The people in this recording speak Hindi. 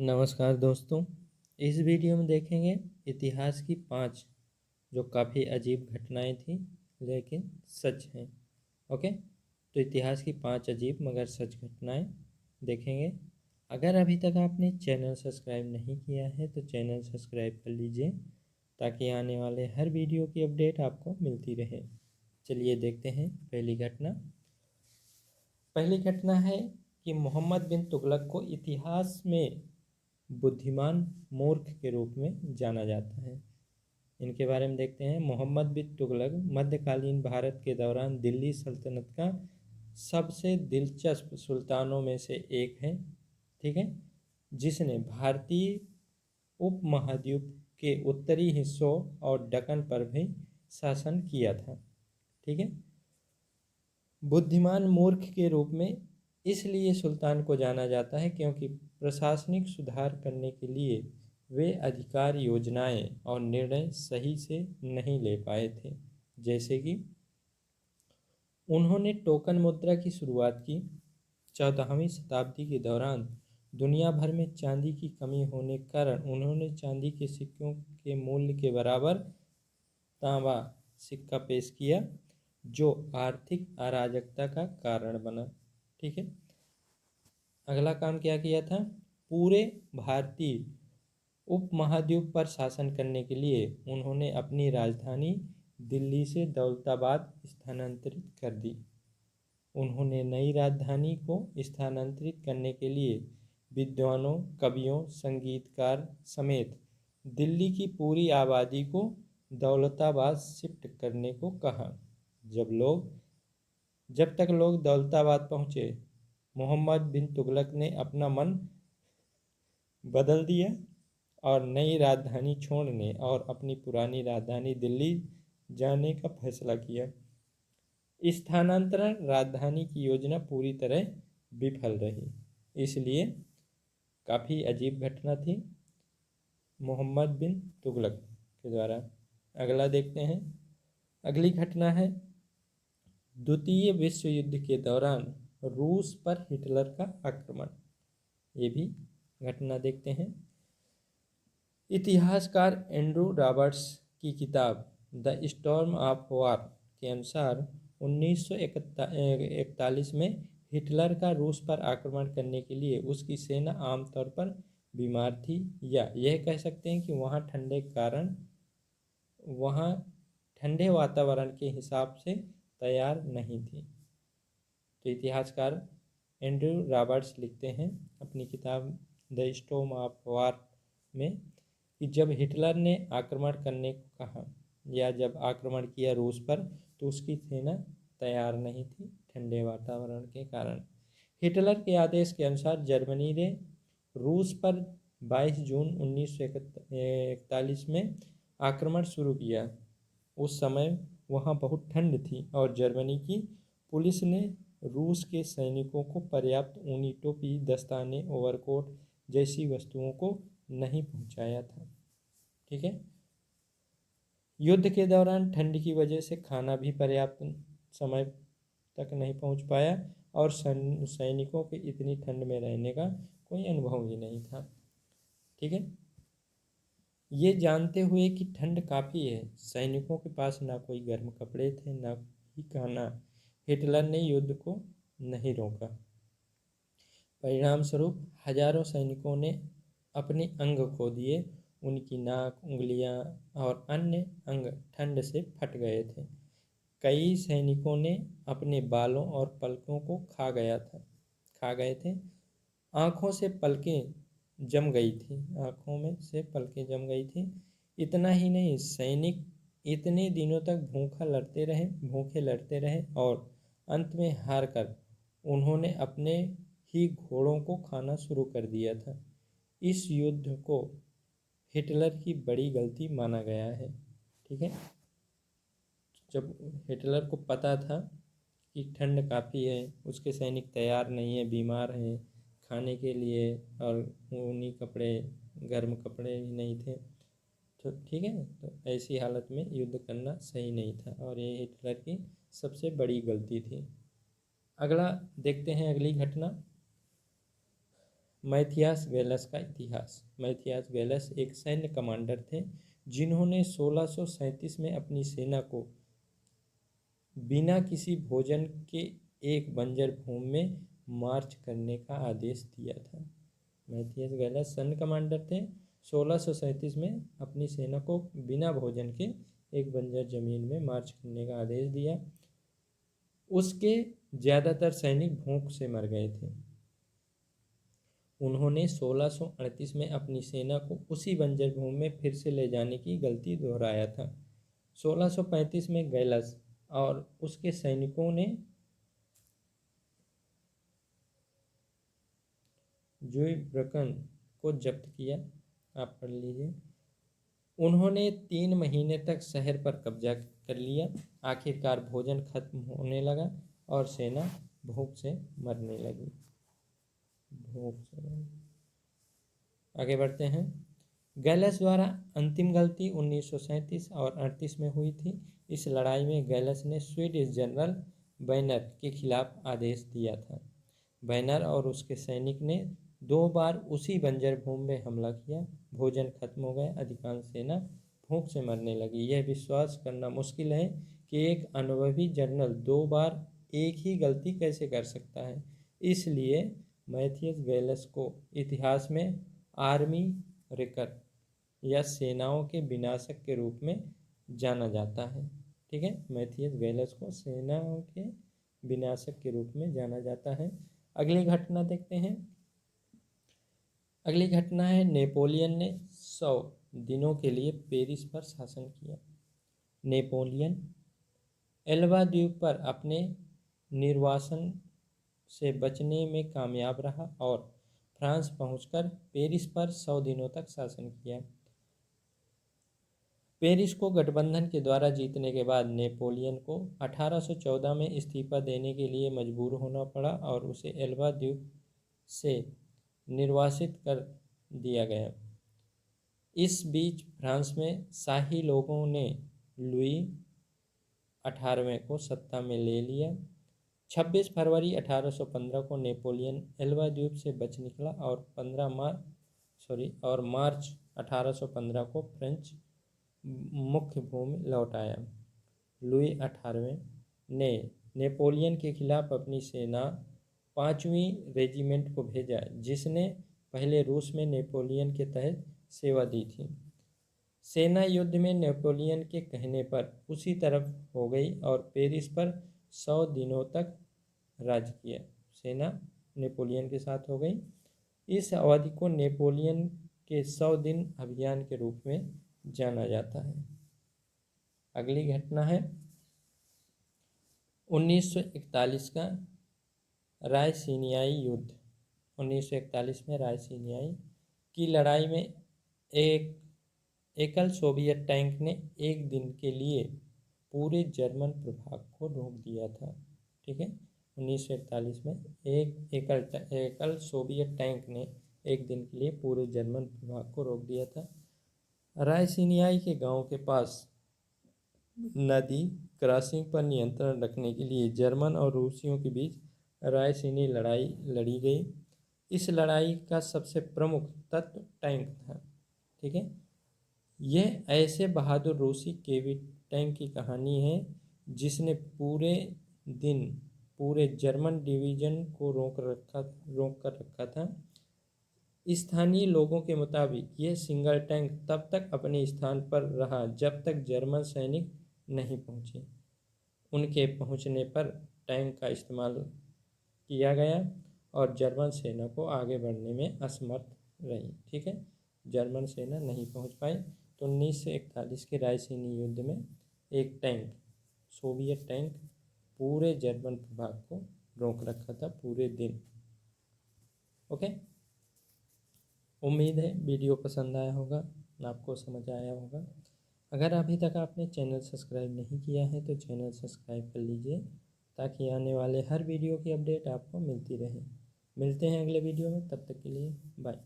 नमस्कार दोस्तों। इस वीडियो में देखेंगे इतिहास की 5 जो काफ़ी अजीब घटनाएं थी लेकिन सच हैं। ओके, तो इतिहास की 5 अजीब मगर सच घटनाएं देखेंगे। अगर अभी तक आपने चैनल सब्सक्राइब नहीं किया है तो चैनल सब्सक्राइब कर लीजिए ताकि आने वाले हर वीडियो की अपडेट आपको मिलती रहे। चलिए देखते हैं पहली घटना है कि मोहम्मद बिन तुगलक को इतिहास में बुद्धिमान मूर्ख के रूप में जाना जाता है। इनके बारे में देखते हैं। मोहम्मद बिन तुगलक मध्यकालीन भारत के दौरान दिल्ली सल्तनत का सबसे दिलचस्प सुल्तानों में से एक है। ठीक है, जिसने भारतीय उपमहाद्वीप के उत्तरी हिस्सों और दक्कन पर भी शासन किया था। ठीक है, बुद्धिमान मूर्ख के रूप में इसलिए सुल्तान को जाना जाता है क्योंकि प्रशासनिक सुधार करने के लिए वे अधिकार योजनाएं और निर्णय सही से नहीं ले पाए थे। जैसे कि उन्होंने टोकन मुद्रा की शुरुआत की। 14वीं शताब्दी के दौरान दुनिया भर में चांदी की कमी होने के कारण उन्होंने चांदी के सिक्कों के मूल्य के बराबर तांबा सिक्का पेश किया, जो आर्थिक अराजकता का कारण बना। ठीक है, अगला काम क्या किया था। पूरे भारतीय उपमहाद्वीप पर शासन करने के लिए उन्होंने अपनी राजधानी दिल्ली से दौलताबाद स्थानांतरित कर दी। उन्होंने नई राजधानी को स्थानांतरित करने के लिए विद्वानों, कवियों, संगीतकार समेत दिल्ली की पूरी आबादी को दौलताबाद शिफ्ट करने को कहा। जब तक लोग दौलताबाद पहुंचे, मोहम्मद बिन तुगलक ने अपना मन बदल दिया और नई राजधानी छोड़ने और अपनी पुरानी राजधानी दिल्ली जाने का फैसला किया। स्थानांतरण राजधानी की योजना पूरी तरह विफल रही, इसलिए काफ़ी अजीब घटना थी मोहम्मद बिन तुगलक के द्वारा। अगला देखते हैं। अगली घटना है द्वितीय विश्व युद्ध के दौरान रूस पर हिटलर का आक्रमण। ये भी घटना देखते हैं। इतिहासकार एंड्रू रॉबर्ट्स की किताब द स्टॉर्म ऑफ वॉर के अनुसार 1941 में हिटलर का रूस पर आक्रमण करने के लिए उसकी सेना आमतौर पर बीमार थी, या यह कह सकते हैं कि वहाँ ठंडे वातावरण के हिसाब से तैयार नहीं थी। तो इतिहासकार एंड्रू रॉबर्ट्स लिखते हैं अपनी किताब द स्टॉर्म ऑफ वॉर में कि जब हिटलर ने आक्रमण करने को कहा या जब आक्रमण किया रूस पर, तो उसकी सेना तैयार नहीं थी ठंडे वातावरण के कारण। हिटलर के आदेश के अनुसार जर्मनी ने रूस पर 22 जून 1941 में आक्रमण शुरू किया। उस समय वहाँ बहुत ठंड थी और जर्मनी की पुलिस ने रूस के सैनिकों को पर्याप्त ऊनी टोपी, दस्ताने, ओवरकोट जैसी वस्तुओं को नहीं पहुंचाया था। ठीक है, युद्ध के दौरान ठंड की वजह से खाना भी पर्याप्त समय तक नहीं पहुंच पाया और सैनिकों के इतनी ठंड में रहने का कोई अनुभव ही नहीं था। ठीक है, ये जानते हुए कि ठंड काफ़ी है, सैनिकों के पास ना कोई गर्म कपड़े थे ना ही खाना, हिटलर ने युद्ध को नहीं रोका। परिणाम स्वरूप हजारों सैनिकों ने अपने अंग खो दिए। उनकी नाक, उंगलियां और अन्य अंग ठंड से फट गए थे। कई सैनिकों ने अपने बालों और पलकों को खा गए थे। आँखों में से पलकें जम गई थी। इतना ही नहीं, सैनिक इतने दिनों तक भूखे लड़ते रहे और अंत में हार कर उन्होंने अपने ही घोड़ों को खाना शुरू कर दिया था। इस युद्ध को हिटलर की बड़ी गलती माना गया है। ठीक है, जब हिटलर को पता था कि ठंड काफ़ी है, उसके सैनिक तैयार नहीं है, बीमार हैं खाने के लिए और ऊनी कपड़े, गर्म कपड़े भी नहीं थे, तो ठीक है, तो ऐसी हालत में युद्ध करना सही नहीं था और ये हिटलर की सबसे बड़ी गलती थी। अगला देखते हैं, अगली घटना मैथियास गेलस का इतिहास। मैथियास गेलस एक सैन्य कमांडर थे जिन्होंने 1637 में अपनी सेना को बिना किसी भोजन के एक बंजर भूमि में मार्च करने का आदेश दिया था। मैथियास गेलस सैन्य कमांडर थे, 1637 में अपनी सेना को बिना भोजन के एक बंजर जमीन में मार्च करने का आदेश दिया। उसके ज़्यादातर सैनिक भूख से मर गए थे। उन्होंने 1638 में अपनी सेना को उसी बंजर भूमि में फिर से ले जाने की गलती दोहराया था। 1635 में गेलस और उसके सैनिकों ने ज़ुइब्रकन को जब्त किया। आप पढ़ लीजिए। उन्होंने 3 महीने तक शहर पर कब्जा कर लिया। आखिरकार भोजन खत्म होने लगा और सेना भूख से मरने लगी। आगे बढ़ते हैं। गेलस द्वारा अंतिम गलती 1937 और 38 में हुई थी। इस लड़ाई में गेलस ने स्वीडिश जनरल बैनर के खिलाफ आदेश दिया था। बैनर और उसके सैनिक ने 2 बार उसी बंजर भूमि में हमला किया। भोजन खत्म हो गया, अधिकांश सेना भूख से मरने लगी। यह विश्वास करना मुश्किल है कि एक अनुभवी जनरल 2 बार एक ही गलती कैसे कर सकता है। इसलिए मैथियस गेलस को इतिहास में आर्मी रेकर या सेनाओं के विनाशक के रूप में जाना जाता है। ठीक है, मैथियस गेलस को सेनाओं के विनाशक के रूप में जाना जाता है। अगली घटना देखते हैं। अगली घटना है, नेपोलियन ने 100 दिनों के लिए पेरिस पर शासन किया। नेपोलियन एल्बा द्वीप पर अपने निर्वासन से बचने में कामयाब रहा और फ्रांस पहुंचकर पेरिस पर 100 दिनों तक शासन किया। पेरिस को गठबंधन के द्वारा जीतने के बाद नेपोलियन को 1814 में इस्तीफा देने के लिए मजबूर होना पड़ा और उसे एल्बा द्वीप से निर्वासित कर दिया गया। इस बीच फ्रांस में शाही लोगों ने लुई 18वें को सत्ता में ले लिया। 26 फरवरी 1815 को नेपोलियन एल्बा द्वीप से बच निकला और मार्च 1815 को फ्रेंच मुख्य भूमि लौट आया। लुई 18वें ने नेपोलियन के खिलाफ अपनी सेना 5वीं रेजिमेंट को भेजा, जिसने पहले रूस में नेपोलियन के तहत सेवा दी थी। सेना युद्ध में नेपोलियन के कहने पर उसी तरफ हो गई और पेरिस पर 100 दिनों तक राज किया। सेना नेपोलियन के साथ हो गई। इस अवधि को नेपोलियन के 100 दिन अभियान के रूप में जाना जाता है। अगली घटना है 1941 का रायसीनियाई युद्ध। 1941 में रायसीनियाई की लड़ाई में एक एकल सोवियत टैंक ने एक दिन के लिए पूरे जर्मन प्रभाग को रोक दिया था। ठीक है, 1941 में एक एकल सोवियत टैंक ने एक दिन के लिए पूरे जर्मन प्रभाग को रोक दिया था। रायसीनियाई के गांव के पास नदी क्रॉसिंग पर नियंत्रण रखने के लिए जर्मन और रूसियों के बीच रायसीनी लड़ाई लड़ी गई। इस लड़ाई का सबसे प्रमुख तत्व टैंक था। ठीक है, यह ऐसे बहादुर रूसी केवी टैंक की कहानी है जिसने पूरे दिन पूरे जर्मन डिवीजन को रोक कर रखा था। स्थानीय लोगों के मुताबिक यह सिंगल टैंक तब तक अपने स्थान पर रहा जब तक जर्मन सैनिक नहीं पहुंचे। उनके पहुंचने पर टैंक का इस्तेमाल किया गया और जर्मन सेना को आगे बढ़ने में असमर्थ रही। ठीक है, जर्मन सेना नहीं पहुंच पाई। तो 1941 के रायसीनी युद्ध में एक टैंक, सोवियत टैंक, पूरे जर्मन प्रभाग को रोक रखा था पूरे दिन। ओके, उम्मीद है वीडियो पसंद आया होगा, आपको समझ आया होगा। अगर अभी तक आपने चैनल सब्सक्राइब नहीं किया है तो चैनल सब्सक्राइब कर लीजिए ताकि आने वाले हर वीडियो की अपडेट आपको मिलती रहे। मिलते हैं अगले वीडियो में, तब तक के लिए बाय।